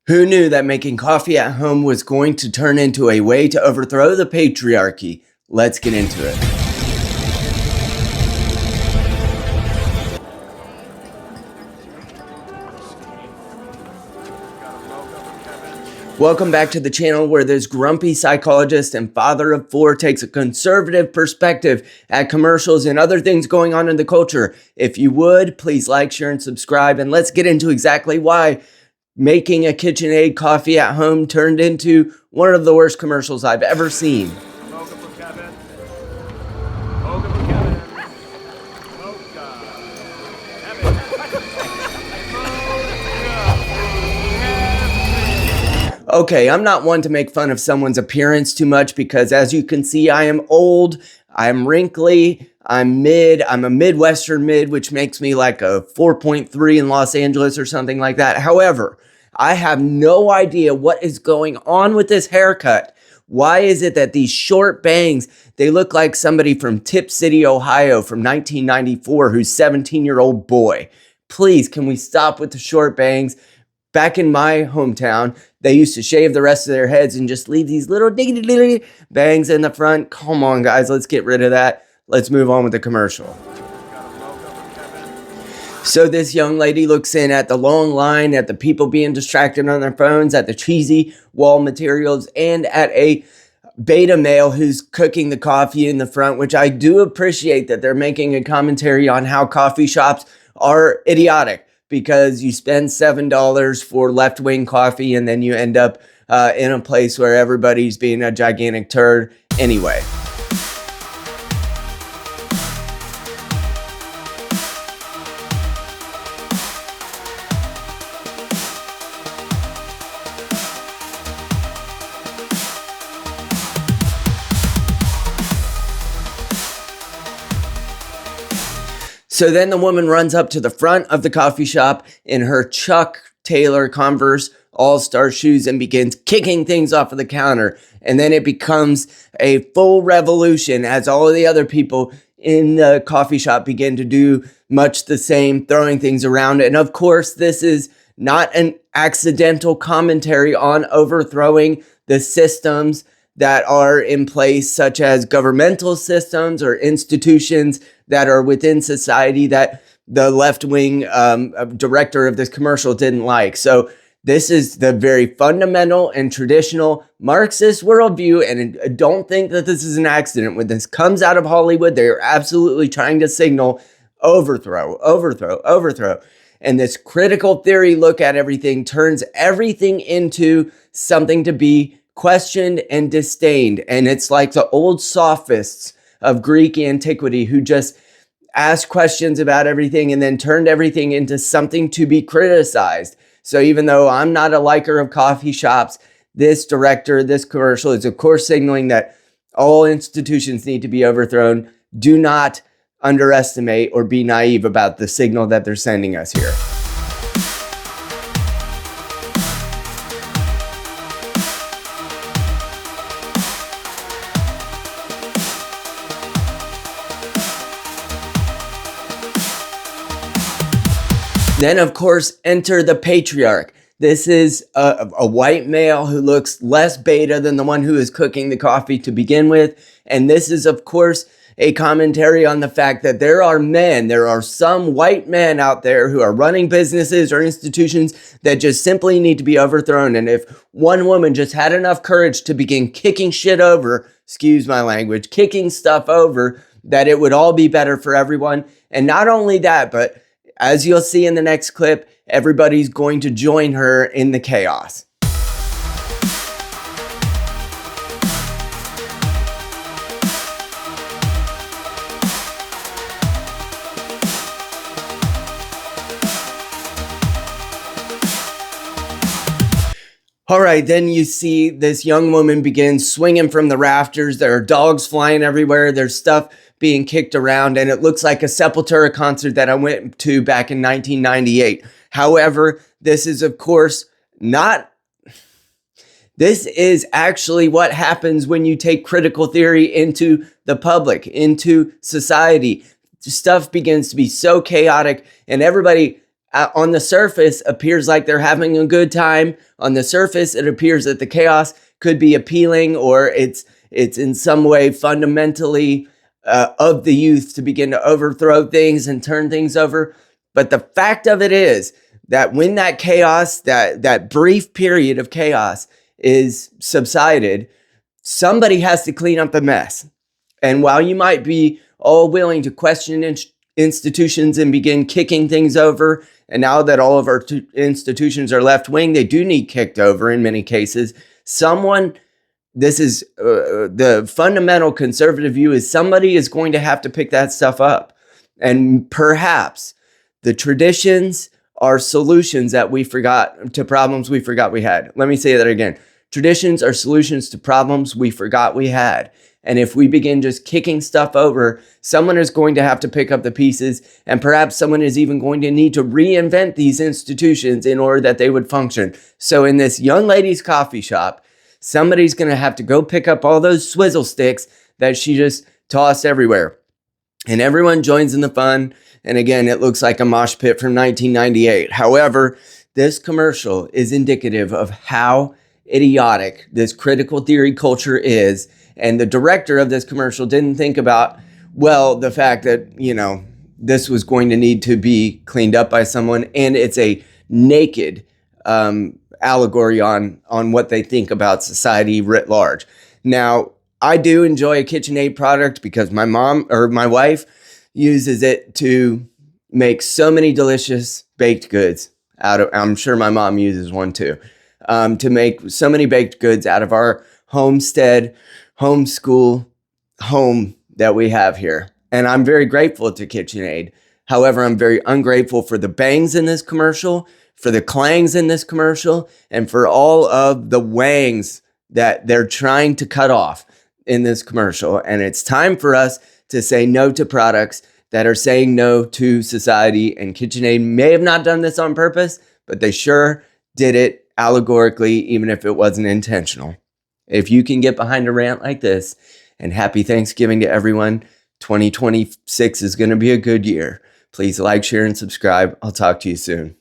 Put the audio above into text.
Who knew that making coffee at home was going to turn into a way to overthrow the patriarchy? Let's get into it. Welcome back to the channel where this grumpy psychologist and father of four takes a conservative perspective at commercials and other things going on in the culture. If you would, please like, share, and subscribe, and let's get into exactly why making a Kitchenaid coffee at home turned into one of the worst commercials I've ever seen. Mocha for Kevin. Mocha for Kevin. Mocha. Kevin. Mocha. Okay, I'm not one to make fun of someone's appearance too much because as you can see, I am old, I'm wrinkly, I'm a Midwestern mid, which makes me like a 4.3 in Los Angeles or something like that. However, I have no idea what is going on with this haircut. Why is it that these short bangs, they look like somebody from Tip City, Ohio from 1994 who's 17-year-old boy? Please, can we stop with the short bangs? Back in my hometown, they used to shave the rest of their heads and just leave these little bangs in the front. Come on, guys, let's get rid of that. Let's move on with the commercial. So this young lady looks in at the long line, at the people being distracted on their phones, at the cheesy wall materials, and at a beta male who's cooking the coffee in the front, which I do appreciate that they're making a commentary on how coffee shops are idiotic because you spend $7 for left-wing coffee and then you end up in a place where everybody's being a gigantic turd anyway. So then the woman runs up to the front of the coffee shop in her Chuck Taylor Converse All-Star shoes and begins kicking things off of the counter. And then it becomes a full revolution as all of the other people in the coffee shop begin to do much the same, throwing things around. And of course, this is not an accidental commentary on overthrowing the systems that are in place, such as governmental systems or institutions that are within society that the left-wing director of this commercial didn't like. So this is the very fundamental and traditional Marxist worldview, and I don't think that this is an accident. When this comes out of Hollywood, they are absolutely trying to signal overthrow, overthrow, overthrow. And this critical theory look at everything turns everything into something to be questioned and disdained. And it's like the old sophists of Greek antiquity who just asked questions about everything and then turned everything into something to be criticized. So even though I'm not a liker of coffee shops, this commercial is of course signaling that all institutions need to be overthrown. Do not underestimate or be naive about the signal that they're sending us here. Then, of course, enter the patriarch. This is a white male who looks less beta than the one who is cooking the coffee to begin with. And this is, of course, a commentary on the fact that there are some white men out there who are running businesses or institutions that just simply need to be overthrown. And if one woman just had enough courage to begin kicking shit over, excuse my language, kicking stuff over, that it would all be better for everyone. And not only that, but as you'll see in the next clip, everybody's going to join her in the chaos. All right, then you see this young woman begin swinging from the rafters. There are dogs flying everywhere. There's stuff being kicked around, and it looks like a Sepultura concert that I went to back in 1998. However, this is, of course, not... This is actually what happens when you take critical theory into the public, into society. Stuff begins to be so chaotic, and everybody on the surface appears like they're having a good time. On the surface, it appears that the chaos could be appealing, or it's in some way fundamentally of the youth to begin to overthrow things and turn things over. But the fact of it is that when that chaos, that brief period of chaos is subsided, somebody has to clean up the mess. And while you might be all willing to question institutions and begin kicking things over, and now that all of our institutions are left wing, they do need kicked over in many cases. This is the fundamental conservative view, is somebody is going to have to pick that stuff up. And perhaps the traditions are solutions that we forgot to problems we forgot we had. Let me say that again. Traditions are solutions to problems we forgot we had. And if we begin just kicking stuff over, someone is going to have to pick up the pieces, and perhaps someone is even going to need to reinvent these institutions in order that they would function. So in this young lady's coffee shop, somebody's going to have to go pick up all those swizzle sticks that she just tossed everywhere. And everyone joins in the fun. And again, it looks like a mosh pit from 1998. However, this commercial is indicative of how idiotic this critical theory culture is. And the director of this commercial didn't think about, well, the fact that, this was going to need to be cleaned up by someone. And it's a naked allegory on what they think about society writ large. Now, I do enjoy a Kitchenaid product because my wife uses it to make so many delicious baked goods I'm sure my mom uses one too, to make so many baked goods out of our homestead, homeschool home that we have here. And I'm very grateful to Kitchenaid. However, I'm very ungrateful for the bangs in this commercial, for the clangs in this commercial, and for all of the wangs that they're trying to cut off in this commercial. And it's time for us to say no to products that are saying no to society. And Kitchenaid may have not done this on purpose, but they sure did it allegorically, even if it wasn't intentional. If you can get behind a rant like this, and happy Thanksgiving to everyone, 2026 is going to be a good year. Please like, share, and subscribe. I'll talk to you soon.